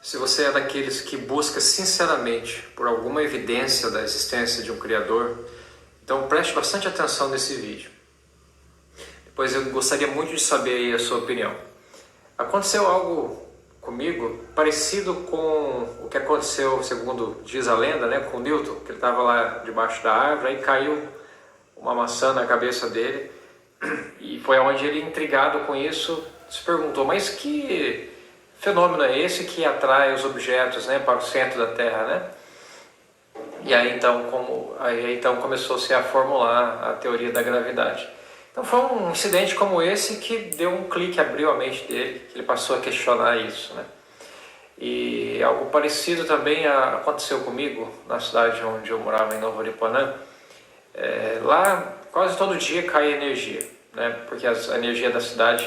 Se você é daqueles que busca sinceramente por alguma evidência da existência de um Criador, então preste bastante atenção nesse vídeo. Depois eu gostaria muito de saber aí a sua opinião. Aconteceu algo comigo parecido com o que aconteceu, segundo diz a lenda, né, com Newton, que ele estava lá debaixo da árvore, aí caiu uma maçã na cabeça dele, e foi onde ele, intrigado com isso, se perguntou, mas que fenômeno é esse que atrai os objetos, né, para o centro da Terra, né? E aí então começou-se a formular a teoria da gravidade. Então foi um incidente como esse que deu um clique, abriu a mente dele, que ele passou a questionar isso, né? E algo parecido também aconteceu comigo na cidade onde eu morava, em Novo Aripuanã. Lá quase todo dia cai energia, né? Porque a energia da cidade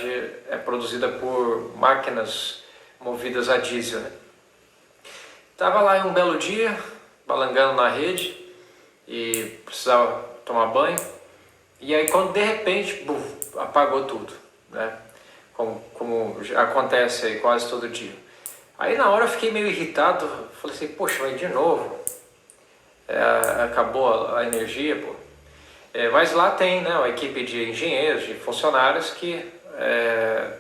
é produzida por máquinas movidas a diesel, né? Estava lá em um belo dia, balangando na rede e precisava tomar banho. E aí quando de repente, apagou tudo, né? Como acontece aí quase todo dia. Aí na hora eu fiquei meio irritado, falei assim, poxa, mas de novo, acabou a energia, pô. Mas lá tem, né, uma equipe de engenheiros, de funcionários que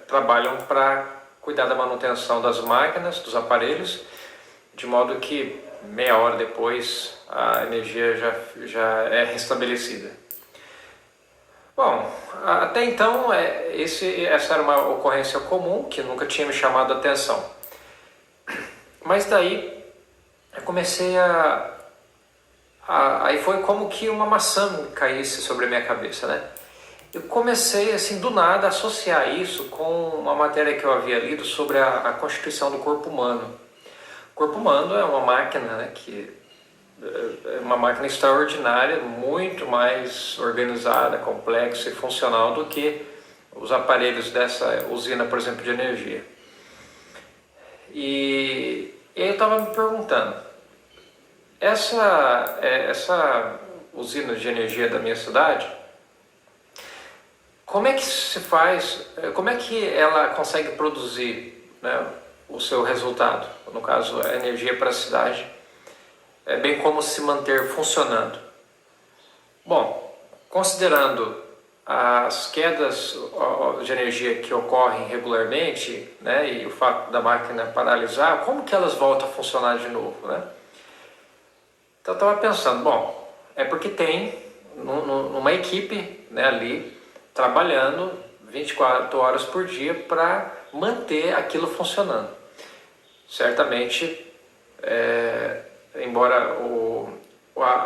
trabalham para cuidar da manutenção das máquinas, dos aparelhos, de modo que meia hora depois a energia já é restabelecida. Bom, até então essa era uma ocorrência comum que nunca tinha me chamado a atenção. Mas daí eu comecei aí foi como que uma maçã caísse sobre a minha cabeça, né? Eu comecei, assim, do nada, a associar isso com uma matéria que eu havia lido sobre a constituição do corpo humano. O corpo humano é uma máquina, né, é uma máquina extraordinária, muito mais organizada, complexa e funcional do que os aparelhos dessa usina, por exemplo, de energia. E aí eu estava me perguntando, essa usina de energia da minha cidade, como é que se faz, como é que ela consegue produzir, né, o seu resultado, no caso a energia para a cidade, bem como se manter funcionando? Bom, considerando as quedas de energia que ocorrem regularmente, né, e o fato da máquina paralisar, como que elas voltam a funcionar de novo, né? Então eu estava pensando, bom, é porque tem numa equipe, né, ali trabalhando 24 horas por dia para manter aquilo funcionando. Certamente, embora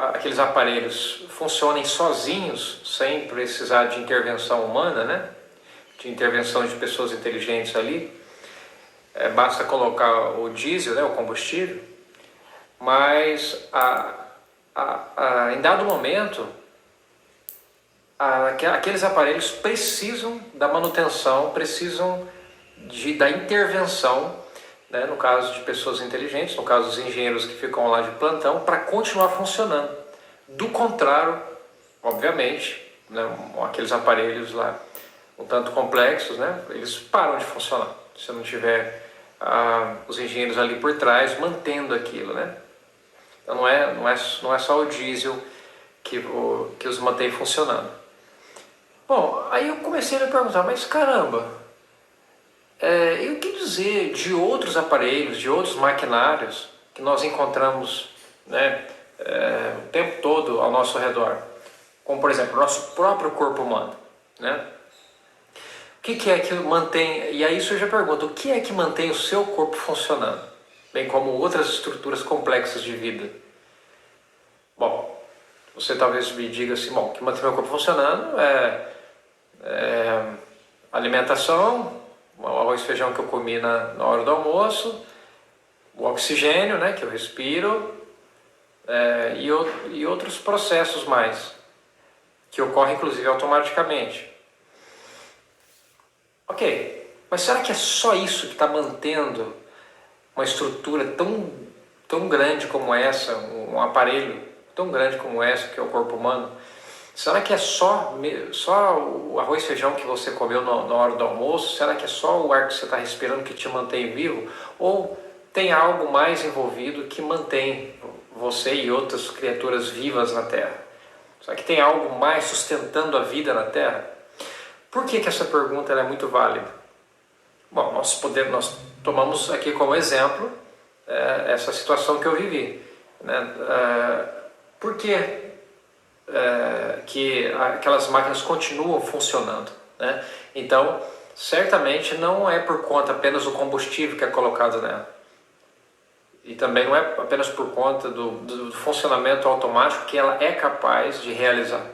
aqueles aparelhos funcionem sozinhos, sem precisar de intervenção humana, né, de intervenção de pessoas inteligentes ali, basta colocar o diesel, né, o combustível, mas em dado momento, aqueles aparelhos precisam da manutenção, precisam da intervenção, né, no caso de pessoas inteligentes, no caso dos engenheiros que ficam lá de plantão, para continuar funcionando. Do contrário, obviamente, né, aqueles aparelhos lá, um tanto complexos, né, eles param de funcionar, se não tiver os engenheiros ali por trás mantendo aquilo, né? Então não é só o diesel que os mantém funcionando. Bom, aí eu comecei a me perguntar, mas caramba, e o que dizer de outros aparelhos, de outros maquinários que nós encontramos, né, o tempo todo ao nosso redor? Como, por exemplo, o nosso próprio corpo humano, né? O que é que mantém, e aí surge a pergunta, o que é que mantém o seu corpo funcionando? Bem como outras estruturas complexas de vida. Bom, você talvez me diga assim, bom, o que mantém meu corpo funcionando é alimentação, o arroz e feijão que eu comi na hora do almoço, o oxigênio, né, que eu respiro, e outros processos mais, que ocorrem inclusive automaticamente. Ok, mas será que é só isso que está mantendo uma estrutura tão grande como essa, um aparelho tão grande como essa, que é o corpo humano? Será que é só o arroz e feijão que você comeu na hora do almoço? Será que é só o ar que você está respirando que te mantém vivo? Ou tem algo mais envolvido que mantém você e outras criaturas vivas na Terra? Será que tem algo mais sustentando a vida na Terra? Por que essa pergunta é muito válida? Bom, nós tomamos aqui como exemplo essa situação que eu vivi, né? Por que aquelas máquinas continuam funcionando, né? Então, certamente não é por conta apenas do combustível que é colocado nela. E também não é apenas por conta do funcionamento automático que ela é capaz de realizar.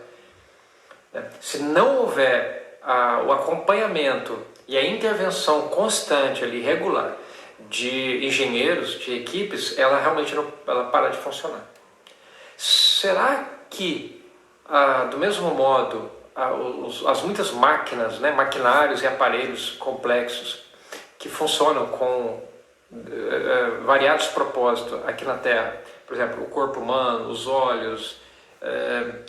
Se não houver o acompanhamento e a intervenção constante ali, regular, de engenheiros, de equipes, ela realmente ela para de funcionar. Será que, do mesmo modo, as muitas máquinas, né, maquinários e aparelhos complexos que funcionam com variados propósitos aqui na Terra, por exemplo, o corpo humano, os olhos,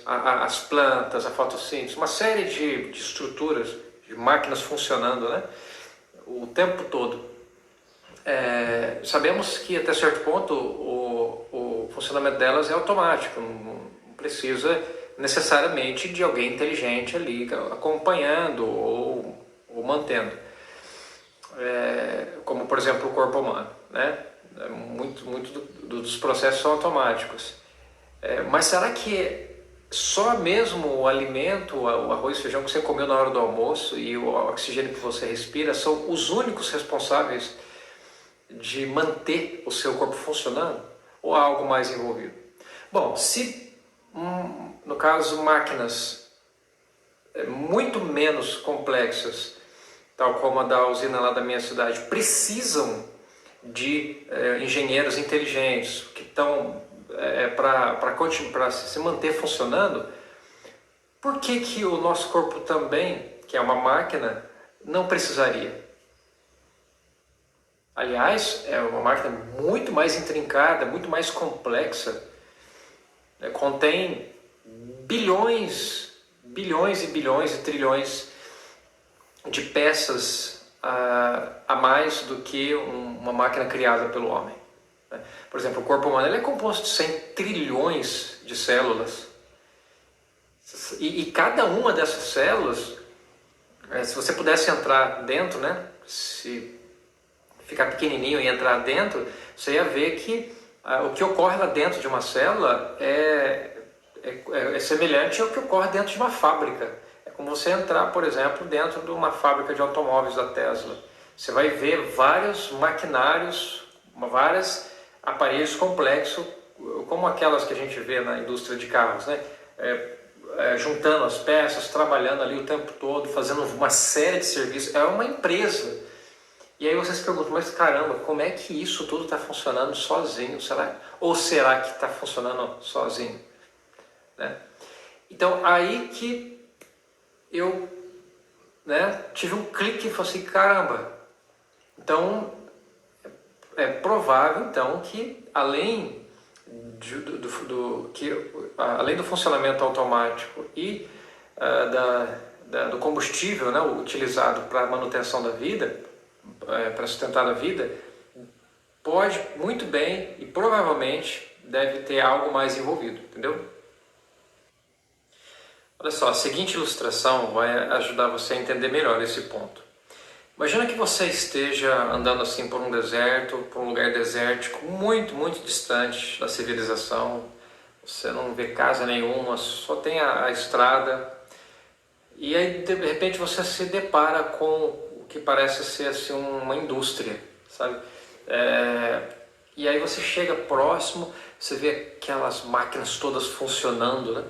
as plantas, a fotossíntese, uma série de estruturas, de máquinas funcionando, né, o tempo todo. Sabemos que até certo ponto o funcionamento delas é automático, não precisa necessariamente de alguém inteligente ali acompanhando ou mantendo. Como por exemplo o corpo humano, né? Muito dos processos são automáticos. Mas será que só mesmo o alimento, o arroz e feijão que você comeu na hora do almoço e o oxigênio que você respira são os únicos responsáveis de manter o seu corpo funcionando? Ou há algo mais envolvido? Bom, se no caso máquinas muito menos complexas, tal como a da usina lá da minha cidade, precisam de engenheiros inteligentes que estão para se manter funcionando, por que o nosso corpo também, que é uma máquina, não precisaria? Aliás, é uma máquina muito mais intrincada, muito mais complexa, né? Contém bilhões e bilhões e trilhões de peças a mais do que uma máquina criada pelo homem. Por exemplo, o corpo humano ele é composto de 100 trilhões de células. E cada uma dessas células, se você pudesse entrar dentro, né, se ficar pequenininho e entrar dentro, você ia ver que o que ocorre lá dentro de uma célula é semelhante ao que ocorre dentro de uma fábrica. É como você entrar, por exemplo, dentro de uma fábrica de automóveis da Tesla. Você vai ver vários maquinários, vários aparelhos complexos, como aquelas que a gente vê na indústria de carros, né? Juntando as peças, trabalhando ali o tempo todo, fazendo uma série de serviços. É uma empresa. E aí você se pergunta, mas caramba, como é que isso tudo está funcionando sozinho? Ou será que está funcionando sozinho? Né? Então, aí que eu tive um clique e falei assim, caramba, então é provável então que além do funcionamento automático e do combustível, né, utilizado para a manutenção da vida, para sustentar a vida, pode muito bem e provavelmente deve ter algo mais envolvido, entendeu? Olha só, a seguinte ilustração vai ajudar você a entender melhor esse ponto. Imagina que você esteja andando assim por um deserto, por um lugar desértico, muito, muito distante da civilização. Você não vê casa nenhuma, só tem a estrada. E aí, de repente, você se depara com o que parece ser assim, uma indústria, sabe? E aí você chega próximo, você vê aquelas máquinas todas funcionando, né?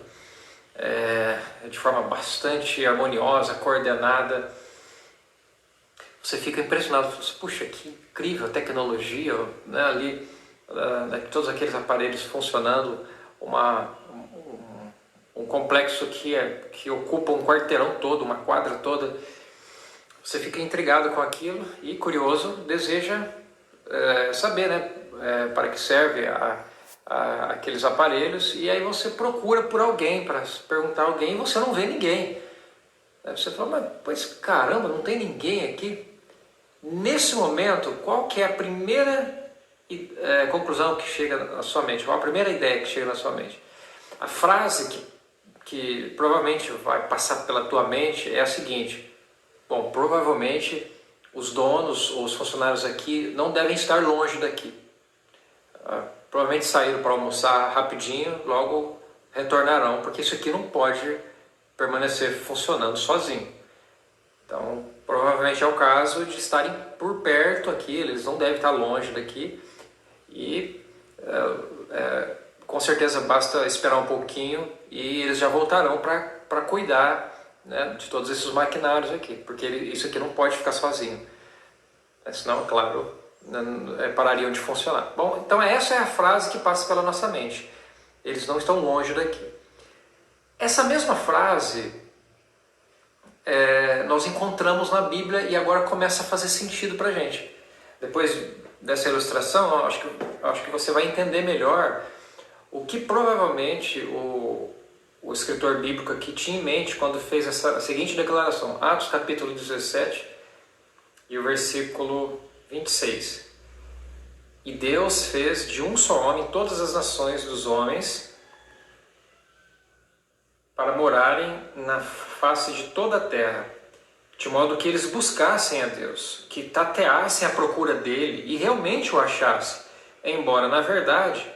De forma bastante harmoniosa, coordenada. Você fica impressionado, puxa, que incrível a tecnologia, né? Ali, todos aqueles aparelhos funcionando, um complexo que ocupa um quarteirão todo, uma quadra toda. Você fica intrigado com aquilo e, curioso, deseja saber, né, para que serve aqueles aparelhos, e aí você procura por alguém, para perguntar a alguém, e você não vê ninguém. Aí você fala, mas caramba, não tem ninguém aqui. Nesse momento, qual que é a primeira conclusão que chega na sua mente, qual a primeira ideia que chega na sua mente? A frase que provavelmente vai passar pela tua mente é a seguinte: bom, provavelmente os donos ou os funcionários aqui não devem estar longe daqui. Provavelmente saíram para almoçar rapidinho, logo retornarão, porque isso aqui não pode permanecer funcionando sozinho. Então, provavelmente é o caso de estarem por perto aqui, eles não devem estar longe daqui e com certeza basta esperar um pouquinho e eles já voltarão para cuidar, né, de todos esses maquinários aqui, porque isso aqui não pode ficar sozinho, senão, claro, parariam de funcionar. Bom, então essa é a frase que passa pela nossa mente. Eles não estão longe daqui. Essa mesma frase nós encontramos na Bíblia e agora começa a fazer sentido para a gente. Depois dessa ilustração, acho que você vai entender melhor o que provavelmente o escritor bíblico aqui tinha em mente quando fez a seguinte declaração. Atos capítulo 17 e o versículo 26. E Deus fez de um só homem todas as nações dos homens para morarem na face de toda a terra, de modo que eles buscassem a Deus, que tateassem a procura dele e realmente o achassem, embora, na verdade,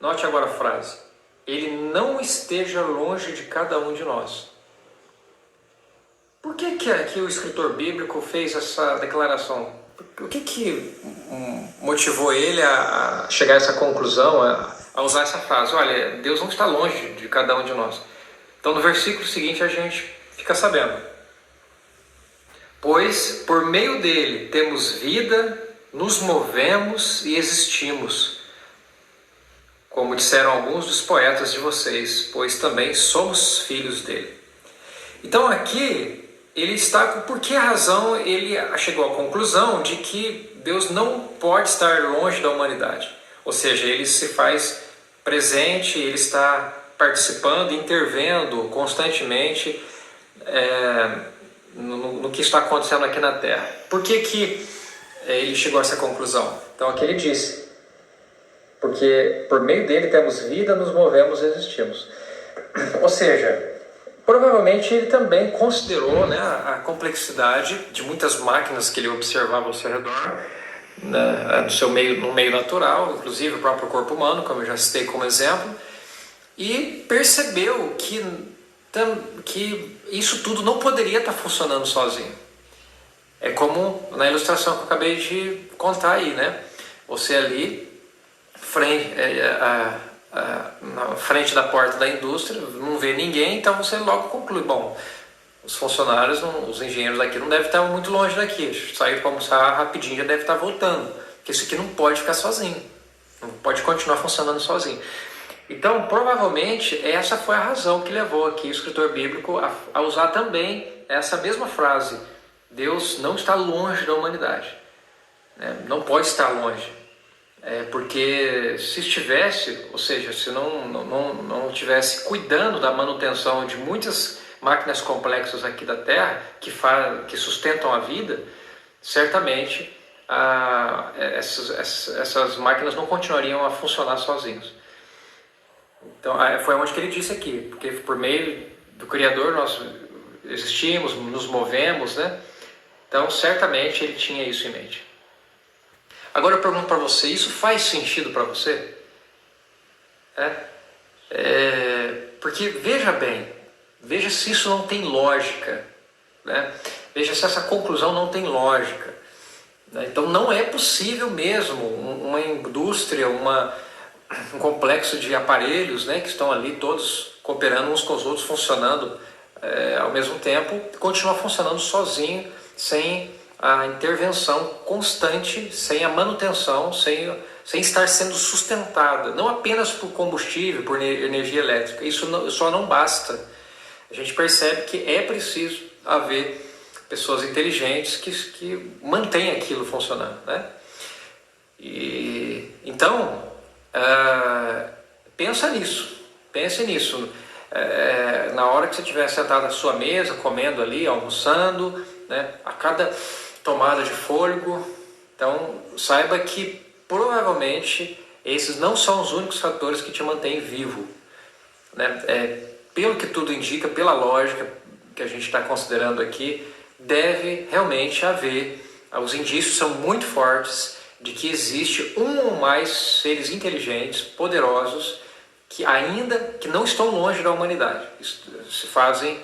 note agora a frase, ele não esteja longe de cada um de nós. Por que aqui o escritor bíblico fez essa declaração? O que motivou ele a chegar a essa conclusão, a usar essa frase? Olha, Deus não está longe de cada um de nós. Então, no versículo seguinte, a gente fica sabendo. Pois, por meio dele, temos vida, nos movemos e existimos. Como disseram alguns dos poetas de vocês, pois também somos filhos dele. Então, aqui, ele está, por que razão ele chegou à conclusão de que Deus não pode estar longe da humanidade? Ou seja, ele se faz presente, ele está participando, intervendo constantemente no que está acontecendo aqui na Terra. Por que ele chegou a essa conclusão? Então aqui ele disse, porque por meio dele temos vida, nos movemos e existimos. Ou seja, provavelmente ele também considerou, né, a complexidade de muitas máquinas que ele observava ao seu redor, no meio natural, inclusive o próprio corpo humano, como eu já citei como exemplo, e percebeu que isso tudo não poderia estar funcionando sozinho. É como na ilustração que eu acabei de contar aí, né? Você ali, na frente da porta da indústria, não vê ninguém, então você logo conclui, bom, os funcionários, os engenheiros daqui não devem estar muito longe daqui, sair para almoçar rapidinho já deve estar voltando, porque isso aqui não pode ficar sozinho, não pode continuar funcionando sozinho. Então, provavelmente, essa foi a razão que levou aqui o escritor bíblico a usar também essa mesma frase. Deus não está longe da humanidade. Não pode estar longe. Porque se estivesse, ou seja, se não estivesse cuidando da manutenção de muitas máquinas complexas aqui da Terra, que sustentam a vida, certamente essas máquinas não continuariam a funcionar sozinhas. Então, foi onde que ele disse aqui, porque por meio do Criador nós existimos, nos movemos, né? Então, certamente ele tinha isso em mente. Agora eu pergunto para você, isso faz sentido para você? Porque veja se isso não tem lógica, né? Veja se essa conclusão não tem lógica, né? Então não é possível mesmo uma indústria, um complexo de aparelhos, né, que estão ali todos cooperando uns com os outros, funcionando ao mesmo tempo, continuar funcionando sozinho, sem a intervenção constante, sem a manutenção, sem estar sendo sustentada, não apenas por combustível, por energia elétrica. Isso só não basta. A gente percebe que é preciso haver pessoas inteligentes que mantêm aquilo funcionando, né? Então, pense nisso. Na hora que você estiver sentado à sua mesa, comendo ali, almoçando, né, a cada tomada de fôlego, então saiba que provavelmente esses não são os únicos fatores que te mantêm vivo, né? Pelo que tudo indica, pela lógica que a gente está considerando aqui, deve realmente haver, os indícios são muito fortes de que existe um ou mais seres inteligentes, poderosos, que não estão longe da humanidade, se fazem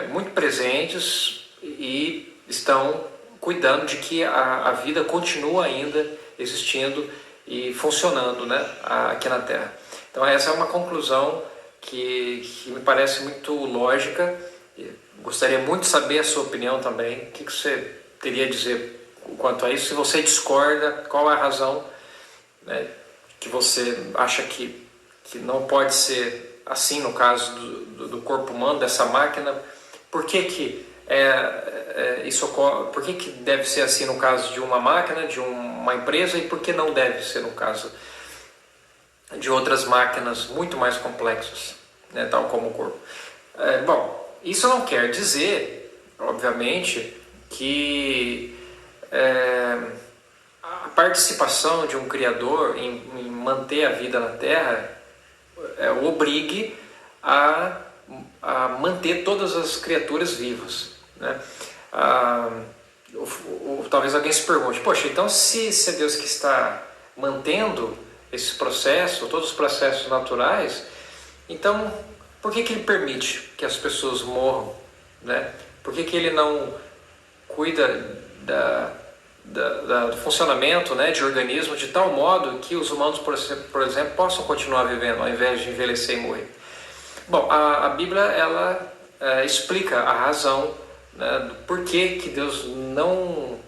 muito presentes e estão cuidando de que a vida continua ainda existindo e funcionando, né, aqui na Terra. Então essa é uma conclusão que me parece muito lógica. Gostaria muito de saber a sua opinião também. O que você teria a dizer quanto a isso? Se você discorda, qual é a razão, né, que você acha que não pode ser assim no caso do corpo humano, dessa máquina? Por que isso ocorre? Por que deve ser assim no caso de uma máquina, de uma empresa, e por que não deve ser no caso de outras máquinas muito mais complexas, né, tal como o corpo? Bom, isso não quer dizer, obviamente, que a participação de um Criador em manter a vida na Terra o obrigue a manter todas as criaturas vivas, né? Talvez alguém se pergunte, poxa, então se é Deus que está mantendo esse processo, todos os processos naturais, então por que Ele permite que as pessoas morram, né? Por que Ele não cuida do funcionamento, né, de organismos de tal modo que os humanos, por exemplo, possam continuar vivendo ao invés de envelhecer e morrer? Bom, a Bíblia ela explica a razão, né, do porquê que Deus não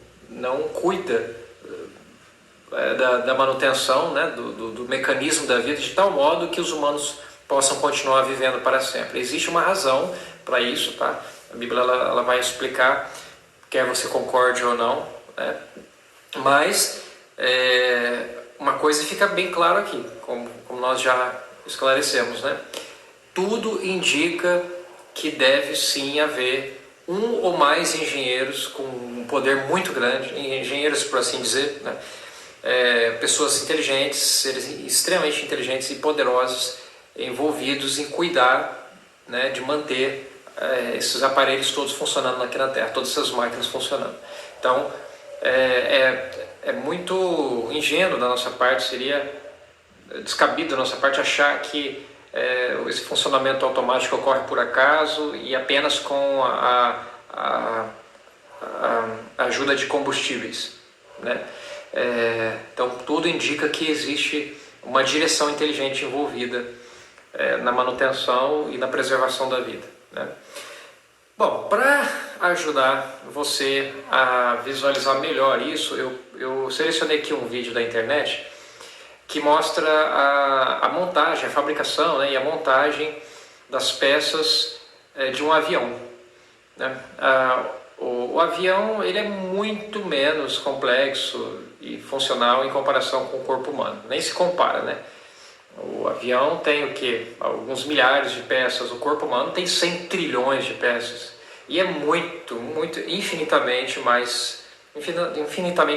cuida da manutenção, né, do mecanismo da vida de tal modo que os humanos possam continuar vivendo para sempre. Existe uma razão para isso, tá? A Bíblia ela vai explicar, quer você concorde ou não, né? Mas uma coisa fica bem clara aqui, como nós já esclarecemos, né? Tudo indica que deve sim haver um ou mais engenheiros com um poder muito grande, engenheiros por assim dizer, né? Pessoas inteligentes, seres extremamente inteligentes e poderosos envolvidos em cuidar, né, de manter esses aparelhos todos funcionando aqui na Terra, todas essas máquinas funcionando. Então é muito ingênuo da nossa parte, seria descabido da nossa parte achar que esse funcionamento automático ocorre por acaso e apenas com a ajuda de combustíveis, né? Então tudo indica que existe uma direção inteligente envolvida na manutenção e na preservação da vida, né? Bom, para ajudar você a visualizar melhor isso, eu selecionei aqui um vídeo da internet que mostra a montagem, a fabricação, né, e a montagem das peças de um avião, né? O avião ele é muito menos complexo e funcional em comparação com o corpo humano, nem se compara, né? O avião tem o quê? Alguns milhares de peças, o corpo humano tem 100 trilhões de peças e é muito, infinitamente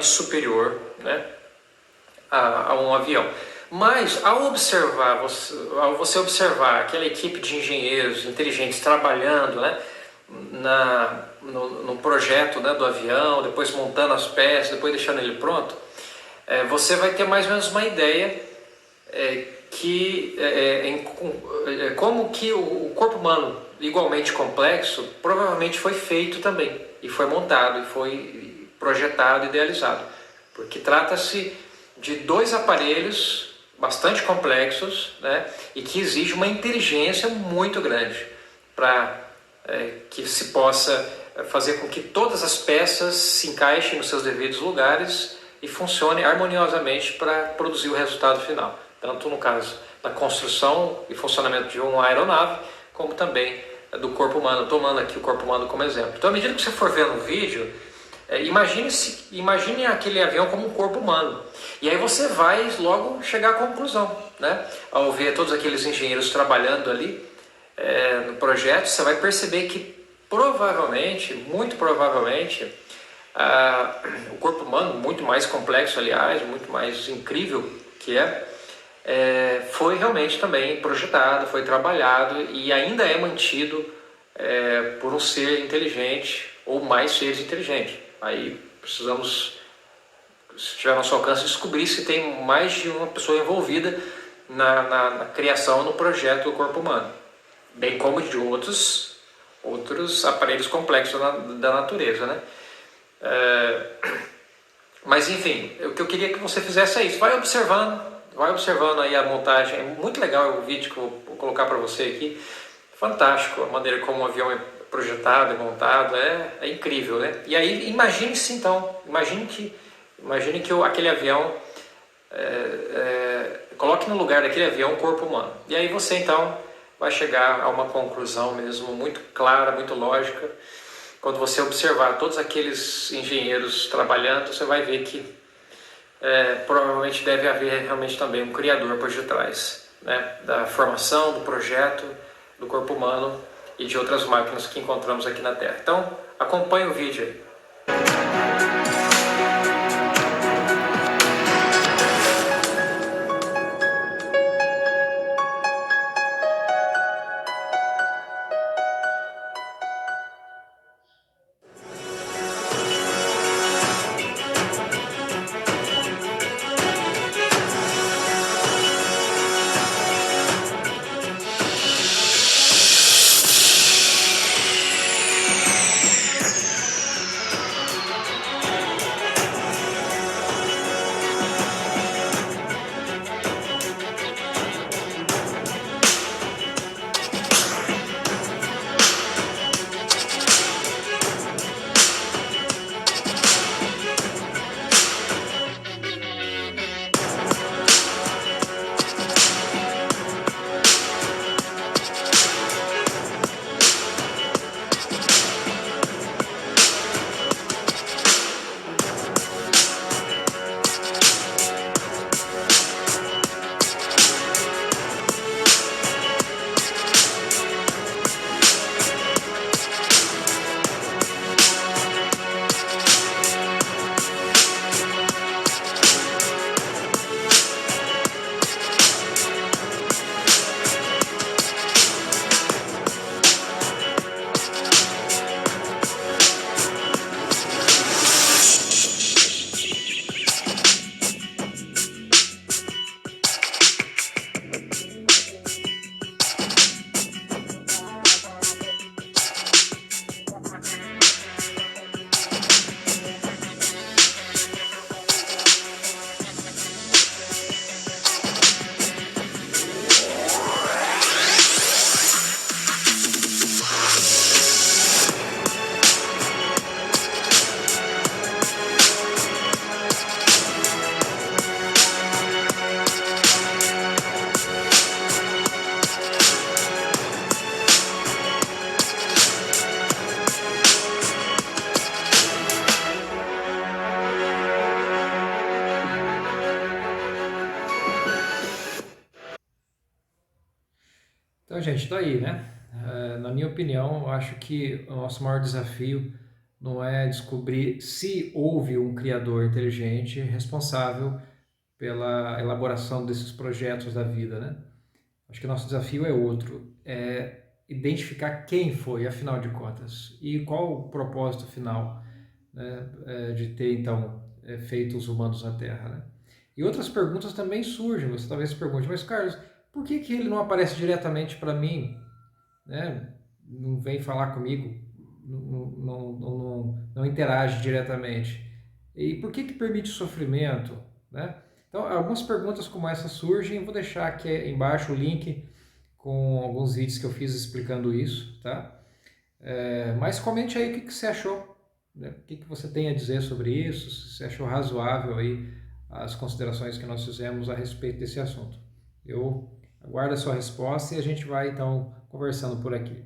superior, né, a um avião. Mas ao você observar aquela equipe de engenheiros inteligentes trabalhando, né, no projeto, né, do avião, depois montando as peças, depois deixando ele pronto, você vai ter mais ou menos uma ideia como que o corpo humano, igualmente complexo, provavelmente foi feito também, e foi montado, e foi projetado, idealizado, porque trata-se de dois aparelhos bastante complexos, né, e que exige uma inteligência muito grande para que se possa fazer com que todas as peças se encaixem nos seus devidos lugares e funcionem harmoniosamente para produzir o resultado final, tanto no caso da construção e funcionamento de uma aeronave, como também do corpo humano, tomando aqui o corpo humano como exemplo. Então, à medida que você for vendo o vídeo, imagine aquele avião como um corpo humano. E aí você vai logo chegar à conclusão, né? Ao ver todos aqueles engenheiros trabalhando ali no projeto, você vai perceber que provavelmente, muito provavelmente, O corpo humano, muito mais complexo, aliás, muito mais incrível que foi realmente também projetado, foi trabalhado e ainda é mantido por um ser inteligente ou mais seres inteligentes. Aí precisamos, se tiver nosso alcance, descobrir se tem mais de uma pessoa envolvida na criação, no projeto do corpo humano, bem como de outros aparelhos complexos da natureza, né? Mas enfim, o que eu queria que você fizesse é isso, vai observando aí a montagem. É muito legal o vídeo que eu vou colocar para você aqui, fantástico a maneira como o avião é projetado e montado, é incrível, né? E aí imagine-se então, imagine que aquele avião, coloque no lugar daquele avião um corpo humano. E aí você então vai chegar a uma conclusão mesmo muito clara, muito lógica. Quando você observar todos aqueles engenheiros trabalhando, você vai ver que provavelmente deve haver realmente também um criador por detrás, né, da formação, do projeto, do corpo humano e de outras máquinas que encontramos aqui na Terra. Então, acompanhe o vídeo aí. Então, gente, está aí, né? Na minha opinião, eu acho que o nosso maior desafio não é descobrir se houve um criador inteligente responsável pela elaboração desses projetos da vida, né? Acho que o nosso desafio é outro, é identificar quem foi, afinal de contas, e qual o propósito final, né, de ter, então, feito os humanos na Terra, né? E outras perguntas também surgem, você talvez se pergunte, mas Carlos, por que ele não aparece diretamente para mim, né? Não vem falar comigo, não interage diretamente? E por que permite sofrimento, né? Então, algumas perguntas como essa surgem, eu vou deixar aqui embaixo o link com alguns vídeos que eu fiz explicando isso, tá? Mas comente aí o que você achou, né? O que você tem a dizer sobre isso, se você achou razoável aí as considerações que nós fizemos a respeito desse assunto. Eu aguardo a sua resposta e a gente vai então conversando por aqui.